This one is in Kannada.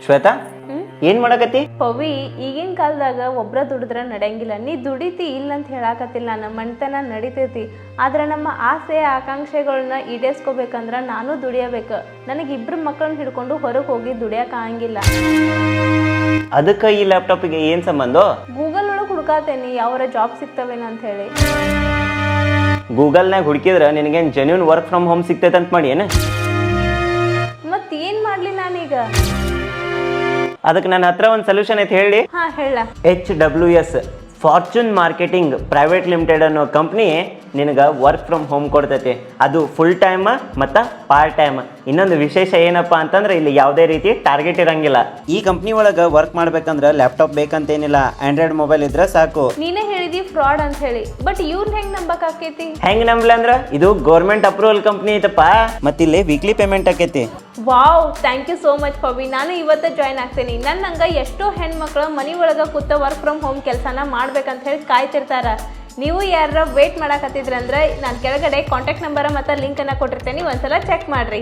ಶ್ವೇತಾ ಏನ್ ಮಾಡಕತ್ತಿ? ಪವಿ, ಈಗಿನ ಕಾಲದಾಗ ಒಬ್ರ ದುಡಿದ್ರ ನಡೆಯಂಗಿಲ್ಲ. ನೀ ದುಡಿತಿ ಇಲ್ಲ ಅಂತ ಹೇಳಾಕತ್ತಿಲ್ಲ, ನಮ್ಮ ಮಣ್ತನ ನಡಿತೈತಿ. ಆದ್ರೆ ನಮ್ಮ ಆಸೆ ಆಕಾಂಕ್ಷೆಗಳನ್ನ ಈಡೇರಿಸ್ಕೋಬೇಕಂದ್ರ ನಾನು ದುಡಿಯಬೇಕು. ನನಗೆ ಇಬ್ರು ಮಕ್ಕಳನ್ನ ಹಿಡ್ಕೊಂಡು ಹೊರಗೆ ಹೋಗಿ ದುಡಿಯಕ್ಕೆ ಆಗಂಗಿಲ್ಲ. ಅದಕ್ಕೆ ಈ ಲ್ಯಾಪ್ಟಾಪಿಗೆ ಏನ್ ಸಂಬಂಧ? ಗೂಗಲ್ ಒಳಗೆ ಹುಡುಕಾತೇನಿ ಯಾವ್ರ ಜಾಬ್ ಸಿಗ್ತವೇನ ಅಂತ ಹೇಳಿ. ಗೂಗಲ್ನಾಗ ಹುಡುಕಿದ್ರೆ ನಿನಗೇನು ಜೆನ್ಯೂನ್ ವರ್ಕ್ ಫ್ರಮ್ ಹೋಮ್ ಸಿಗ್ತೈತೆ ಅಂತ ಮಾಡಿ ಏನು? ಮತ್ತೇನ್ ಮಾಡ್ಲಿ ನಾನೀಗ? ಅದಕ್ಕೆ ನನ್ನ ಹತ್ರ ಒಂದು ಸೊಲ್ಯೂಷನ್ ಐತೆ ಹೇಳಿ. ಹಾ ಹೇಳ. HWS fortune marketing private limited ಅನ್ನೋ ಕಂಪ್ನಿ ನಿನಗೆ ವರ್ಕ್ ಫ್ರಮ್ ಹೋಮ್ ಕೊಡ್ತೈತಿ. ಅದು ಫುಲ್ ಟೈಮ್ ಮತ್ತು ಪಾರ್ಟ್ ಟೈಮ್. ಇನ್ನೊಂದು ವಿಶೇಷ ಏನಪ್ಪ ಅಂತಂದ್ರೆ ಇಲ್ಲಿ ಯಾವುದೇ ರೀತಿ ಟಾರ್ಗೆಟ್ ಇರಂಗಿಲ್ಲ. ಈ ಕಂಪ್ನಿ ಒಳಗೆ ವರ್ಕ್ ಮಾಡ್ಬೇಕಂದ್ರೆ ಲ್ಯಾಪ್ಟಾಪ್ ಬೇಕಂತೇನಿಲ್ಲ, ಆಂಡ್ರಾಯ್ಡ್ ಮೊಬೈಲ್ ಇದ್ರೆ ಸಾಕು. ನೀನೇ ಹೇಳಿದಿ ಫ್ರಾಡ್ ಅಂತ ಹೇಳಿ, ಬಟ್ ಇವ್ರನ್ನ ಹೆಂಗ್ ನಂಬಕ್ ಆಕೈತಿ? ಹೆಂಗ್ ನಂಬ್ಲ ಅಂದ್ರ ಇದು ಗೌರ್ಮೆಂಟ್ ಅಪ್ರೂವಲ್ ಕಂಪ್ನಿ ಐತಪ್ಪ, ಮತ್ತೆ ಇಲ್ಲಿ ವೀಕ್ಲಿ ಪೇಮೆಂಟ್ ಆಕೈತಿ. Wow, thank you so much Pavi. ನಾನು ಇವತ್ತು ಜಾಯ್ನ್ ಆಗ್ತೇನೆ. ನನ್ನಂಗ ಎಷ್ಟೋ ಹೆಣ್ಮಕ್ಳು ಮನೆ ಒಳಗೆ ಕೂತ ವರ್ಕ್ ಫ್ರಮ್ ಹೋಮ್ ಕೆಲಸನ ಮಾಡ್ಬೇಕಂತ ಹೇಳಿ ಕಾಯ್ತಿರ್ತಾರ. ನೀವು ಯಾರ ವೇಟ್ ಮಾಡಾಕತ್ತಿದ್ರಂದ್ರೆ ನಾನು ಕೆಳಗಡೆ ಕಾಂಟ್ಯಾಕ್ಟ್ ನಂಬರ್ ಮತ್ತು ಲಿಂಕನ್ನು ಕೊಟ್ಟಿರ್ತೇನೆ, ಒಂದ್ಸಲ ಚೆಕ್ ಮಾಡ್ರಿ.